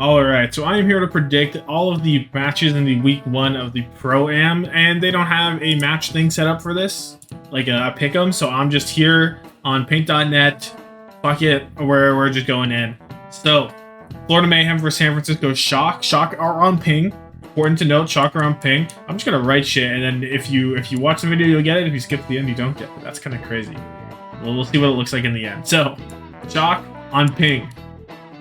Alright, so I am here to predict all of the matches in the week 1 of the Pro-Am, and they don't have a match thing set up for this, like a pick'em, so I'm just here on paint.net. Fuck it, we're just going in. So, Florida Mayhem versus San Francisco Shock. Shock are on ping. Important to note, Shock are on ping. I'm just gonna write shit, and then if you watch the video, you'll get it. If you skip to the end, you don't get it. That's kind of crazy. Well, we'll see what it looks like in the end. So, Shock on ping.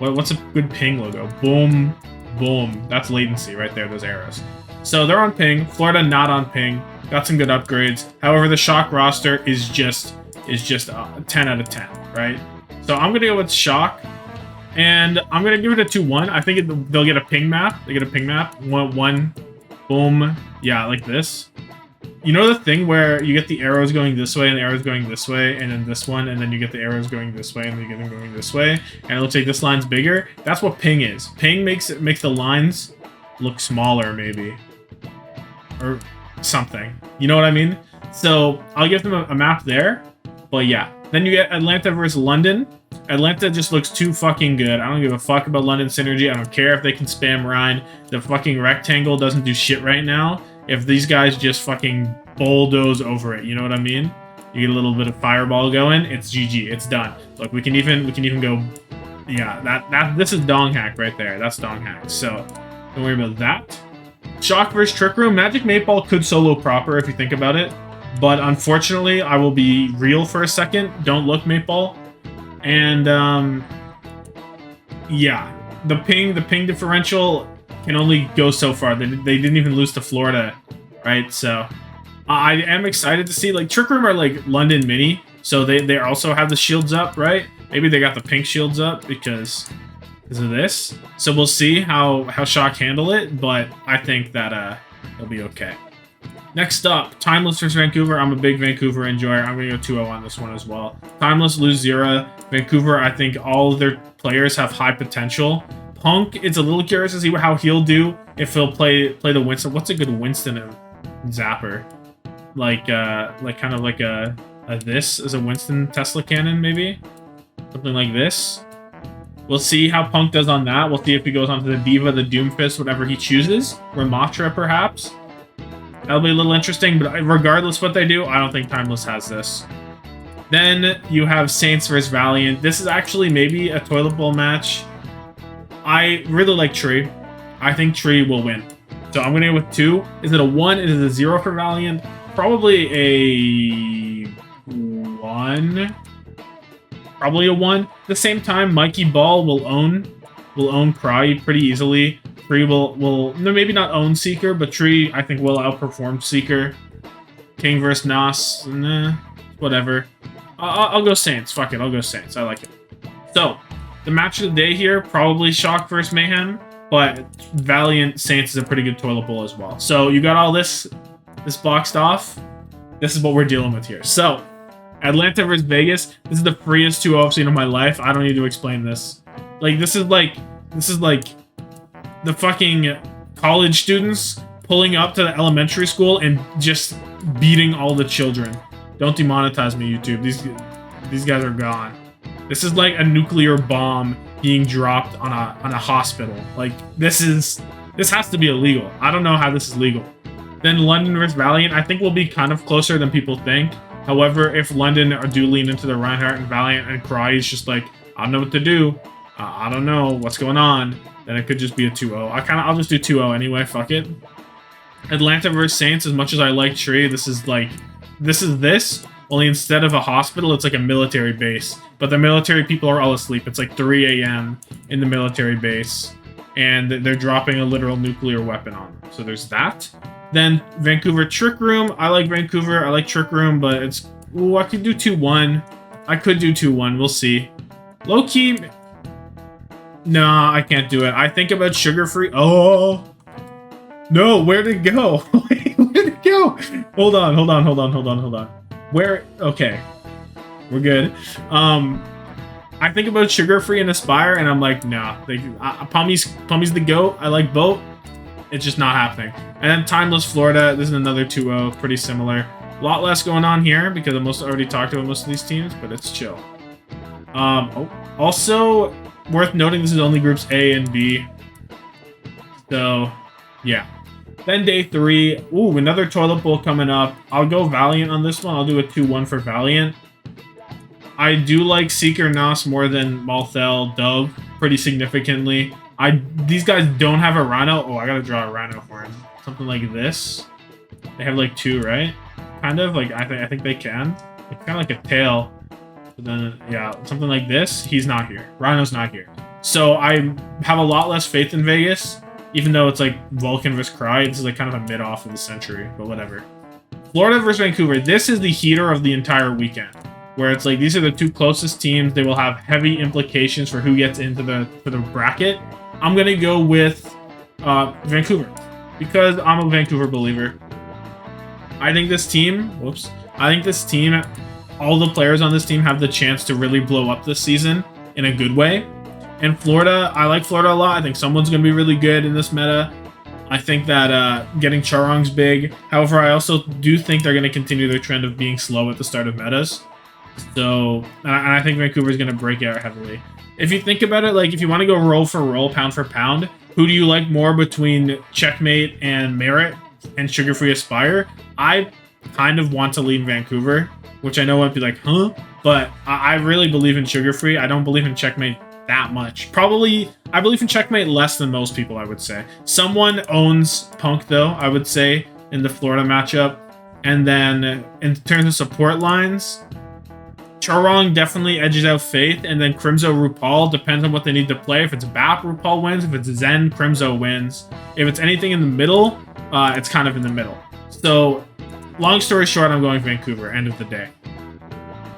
What's a good ping logo? Boom, boom. That's latency right there, those arrows. So they're on ping. Florida not on ping. Got some good upgrades. However, the Shock roster is just 10 out of 10, right? So I'm going to go with Shock, and I'm going to give it a 2-1. I think they'll get a ping map. They get a ping map. One, boom. Yeah, like this. You know the thing where you get the arrows going this way and the arrows going this way, and then this one, and then you get the arrows going this way and you get them going this way, and it looks like this line's bigger? That's what ping is. Ping makes the lines look smaller, maybe. Or something. You know what I mean? So I'll give them a map there. But yeah. Then you get Atlanta versus London. Atlanta just looks too fucking good. I don't give a fuck about London synergy. I don't care if they can spam Rhine. The fucking rectangle doesn't do shit right now. If these guys just fucking bulldoze over it, you know what I mean? You get a little bit of fireball going, it's GG, it's done. Look, we can even go, yeah, this is dong hack right there. That's dong hack. So don't worry about that. Shock versus Trick Room. Magic 8-Ball could solo proper if you think about it, but unfortunately, I will be real for a second. Don't look 8-Ball, and yeah, the ping differential can only go so far. They didn't even lose to Florida, right? So I am excited to see, like, Trick Room are like London Mini, so they also have the shields up, right? Maybe they got the pink shields up because of this. So we'll see how Shock handle it, but I think that it'll be okay. Next up, Timeless versus Vancouver. I'm a big Vancouver enjoyer. I'm going to go 2-0 on this one as well. Timeless lose 0. Vancouver, I think all of their players have high potential. Punk, it's a little curious to see how he'll do if he'll play the Winston. What's a good Winston zapper? Like kind of like a this is a Winston Tesla cannon, maybe? Something like this. We'll see how Punk does on that. We'll see if he goes onto the Diva, the Doomfist, whatever he chooses. Ramatra, perhaps. That'll be a little interesting, but regardless what they do, I don't think Timeless has this. Then you have Saints versus Valiant. This is actually maybe a toilet bowl match. I really like Tree. I think Tree will win. So I'm going to go with 2. Is it a 1? Is it a 0 for Valiant? Probably a 1. Probably a 1. At the same time, Mikey Ball will own Cry pretty easily. Tree will no, maybe not own Seeker, but Tree I think will outperform Seeker. King versus Nas, nah, whatever. I'll go Saints. Fuck it, I'll go Saints. I like it. So the match of the day here, probably Shock versus Mayhem, but Valiant Saints is a pretty good toilet bowl as well. So you got all this boxed off. This is what we're dealing with here. So Atlanta versus Vegas. This is the freest 2-0 I've seen in my life. I don't need to explain this. Like this is like the fucking college students pulling up to the elementary school and just beating all the children. Don't demonetize me, YouTube. These guys are gone. This is like a nuclear bomb being dropped on a hospital. Like this has to be illegal. I don't know how this is legal. Then London versus Valiant, I think will be kind of closer than people think. However, if London do lean into the Reinhardt and Valiant and Cry is just like, I don't know what to do. I don't know what's going on. Then it could just be a 2-0. I'll just do 2-0 anyway. Fuck it. Atlanta versus Saints. As much as I like Tree, this is this. Only instead of a hospital, it's like a military base. But the military people are all asleep. It's like 3 a.m. in the military base. And they're dropping a literal nuclear weapon on them. So there's that. Then Vancouver Trick Room. I like Vancouver. I like Trick Room, but it's... Ooh, I could do 2-1. I could do 2-1. We'll see. Low-key... Nah, I can't do it. I think about Sugar-Free... Oh! No, where'd it go? Wait, where'd it go? Hold on. Where? Okay. We're good. I think about Sugar-Free and Aspire, and I'm like, nah. Pummy's the GOAT. I like Boat. It's just not happening. And then Timeless Florida. This is another 2-0. Pretty similar. A lot less going on here, because I already talked about most of these teams, but it's chill. Also, worth noting, this is only groups A and B. So, yeah. Then day 3. Ooh, another toilet bowl coming up. I'll go Valiant on this one. I'll do a 2-1 for Valiant. I do like Seeker Nos more than Malthel Dove pretty significantly. These guys don't have a Rhino. Oh, I gotta draw a Rhino horn. Something like this. They have like 2, right? Kind of like I think they can. It's kind of like a tail. But then yeah, something like this. He's not here. Rhino's not here. So I have a lot less faith in Vegas, even though it's like Vulcan vs. Cry. This is like kind of a mid-off of the century, but whatever. Florida versus Vancouver. This is the heater of the entire weekend, where it's like these are the 2 closest teams. They will have heavy implications for who gets into the bracket. I'm gonna go with Vancouver because I'm a Vancouver believer. I think this team, all the players on this team have the chance to really blow up this season in a good way. And Florida, I like Florida a lot. I think someone's going to be really good in this meta. I think that getting Charong's big. However, I also do think they're going to continue their trend of being slow at the start of metas. So, and I think Vancouver's going to break out heavily. If you think about it, like if you want to go roll for roll, pound for pound, who do you like more between Checkmate and Merit and Sugar-Free Aspire? I kind of want to lean Vancouver, which I know might be like, huh? But I really believe in Sugar-Free. I don't believe in Checkmate that much. Probably, I believe in Checkmate less than most people, I would say. Someone owns Punk, though, I would say, in the Florida matchup. And then, in terms of support lines, Charong definitely edges out Faith, and then Crimzo RuPaul depends on what they need to play. If it's BAP, RuPaul wins. If it's Zen, Crimzo wins. If it's anything in the middle, it's kind of in the middle. So, long story short, I'm going Vancouver, end of the day.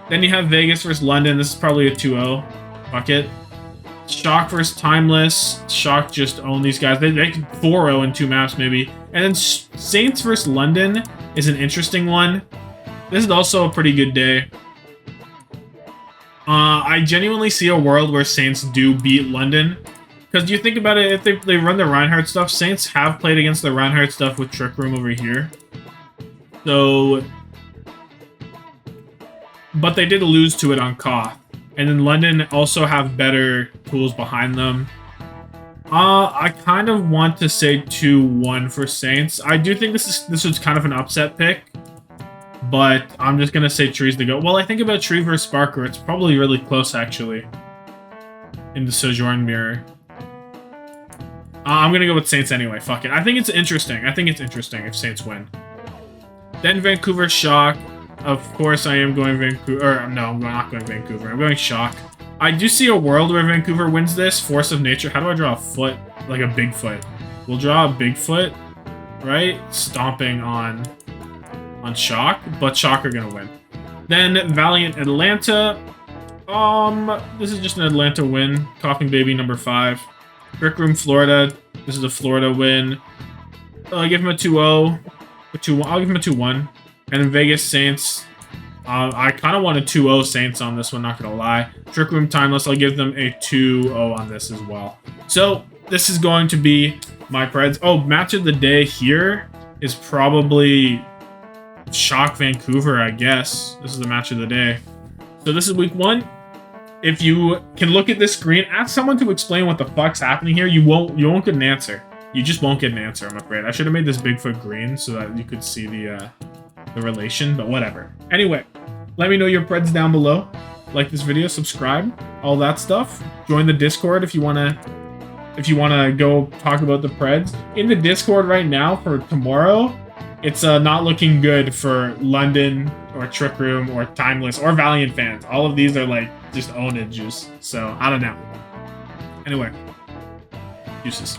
Then you have Vegas versus London. This is probably a 2-0 bucket. Shock versus Timeless. Shock just own these guys. They can 4-0 in 2 maps, maybe. And then Saints versus London is an interesting one. This is also a pretty good day. I genuinely see a world where Saints do beat London. Because you think about it, if they run the Reinhardt stuff, Saints have played against the Reinhardt stuff with Trick Room over here. So... But they did lose to it on Koth. And then London also have better tools behind them. I kind of want to say 2-1 for Saints. I do think this was kind of an upset pick. But I'm just going to say Trees to go. Well, I think about Tree versus Sparker. It's probably really close, actually. In the Sojourn Mirror. I'm going to go with Saints anyway. Fuck it. I think it's interesting. I think it's interesting if Saints win. Then Vancouver Shock. Of course, I am going Vancouver. Or, no, I'm not going Vancouver. I'm going Shock. I do see a world where Vancouver wins this. Force of Nature. How do I draw a foot? Like a Bigfoot. We'll draw a Bigfoot, right? Stomping on Shock. But Shock are going to win. Then Valiant Atlanta. This is just an Atlanta win. Coughing Baby number 5. Brick Room Florida. This is a Florida win. I'll give him a 2-0. I'll give him a 2-1. And then Vegas Saints, I kind of want a 2-0 Saints on this one, not going to lie. Trick Room Timeless, I'll give them a 2-0 on this as well. So, this is going to be my Preds. Oh, match of the day here is probably Shock Vancouver, I guess. This is the match of the day. So, this is week 1. If you can look at this screen, ask someone to explain what the fuck's happening here. You won't get an answer. You just won't get an answer, I'm afraid. I should have made this Bigfoot green so that you could see the relation, but whatever. Anyway, let me know your Preds down below. Like this video, subscribe, all that stuff. Join the Discord if you wanna go talk about the Preds. In the Discord right now for tomorrow, it's not looking good for London or Trick Room or Timeless or Valiant fans. All of these are like just ownage juice. So I don't know. Anyway, deuces.